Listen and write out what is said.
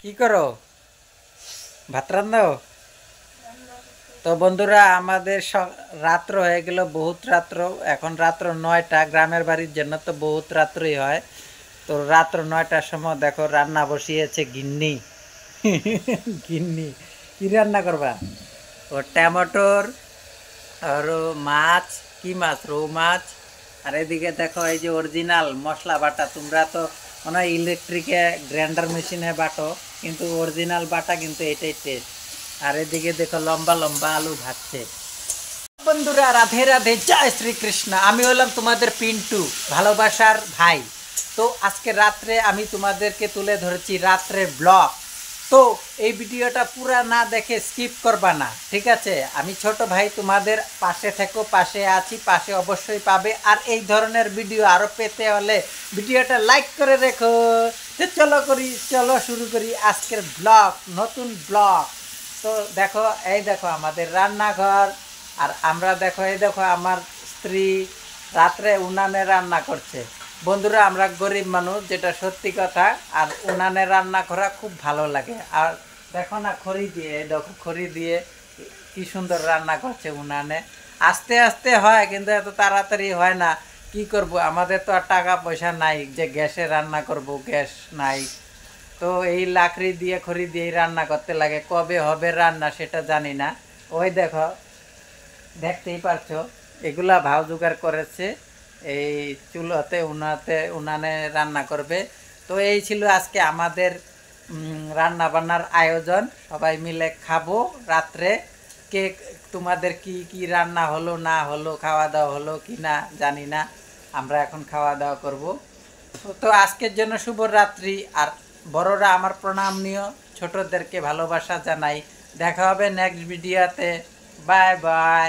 কি করো? ভাত রান্নাও? তো বন্ধুরা, আমাদের রাত্র হয়ে গেল, বহুত রাত্র। এখন রাত্র 9টা, গ্রামের বাড়ির জন্য তো বহুত রাত্রই হয়। তো রাত্র 9টার সময় দেখো রান্না বসিয়েছে গিন্নি। গিন্নি কি রান্না করবা? ও টমেটোর আর মাছ। কি মাছ? রৌ মাছ। আর এদিকে দেখো এই যে অরিজিনাল মশলা বাটা। তোমরা তো মনে হয় ইলেকট্রিকে গ্রাইন্ডার মেশিনে বাটো, কিন্তু অরিজিনাল বাটা কিন্তু এটাই টেস্ট। আর এদিকে দেখো লম্বা লম্বা আলু ভাজছে। বন্ধুরা, রাধে রাধে, জয় শ্রীকৃষ্ণ। আমি হলাম তোমাদের পিন্টু, ভালোবাসার ভাই। তো আজকে রাত্রে আমি তোমাদেরকে তুলে ধরেছি রাত্রের ব্লগ। তো এই ভিডিওটা পুরা না দেখে স্কিপ করবা না, ঠিক আছে? আমি ছোট ভাই, তোমাদের পাশে থেকো, পাশে আছি, পাশে অবশ্যই পাবে। আর এই ধরনের ভিডিও আরও পেতে হলে ভিডিওটা লাইক করে রেখো। তো চলো শুরু করি আজকের ব্লগ, নতুন ব্লগ। তো দেখো, এই দেখো আমাদের রান্নাঘর। আর আমরা দেখো, এই দেখো আমার স্ত্রী রাত্রে উনানে রান্না করছে। বন্ধুরা, আমরা গরিব মানুষ, যেটা সত্যি কথা। আর উনানে রান্না করা খুব ভালো লাগে। আর দেখো না, খড়ি দিয়ে, দেখো খড়ি দিয়ে কি সুন্দর রান্না করছে উনানে। আস্তে আস্তে হয়, কিন্তু এত তাড়াতাড়ি হয় না। কি করব, আমাদের তো আর টাকা পয়সা নাই যে গ্যাসে রান্না করব, গ্যাস নাই। তো এই লাকড়ি দিয়ে, খড়ি দিয়ে রান্না করতে লাগে। কবে হবে রান্না সেটা জানি না। ওই দেখো, দেখতেই পারছো, এগুলা ভাও জোগাড় করেছে। এই চুলোতে, উনানে রান্না করবে। তো এই ছিল আজকে আমাদের রান্না বান্নার আয়োজন। সবাই মিলে খাবো রাত্রে। কে তোমাদের কি কি রান্না হলো না হলো, খাওয়া দাওয়া হলো কি না জানি না। আমরা এখন খাওয়া দাওয়া করব। তো আজকের জন্য শুভরাত্রি। আর বড়রা আমার প্রণাম নিও, ছোটদেরকে ভালোবাসা জানাই। দেখা হবে নেক্সট ভিডিওতে। Bye bye.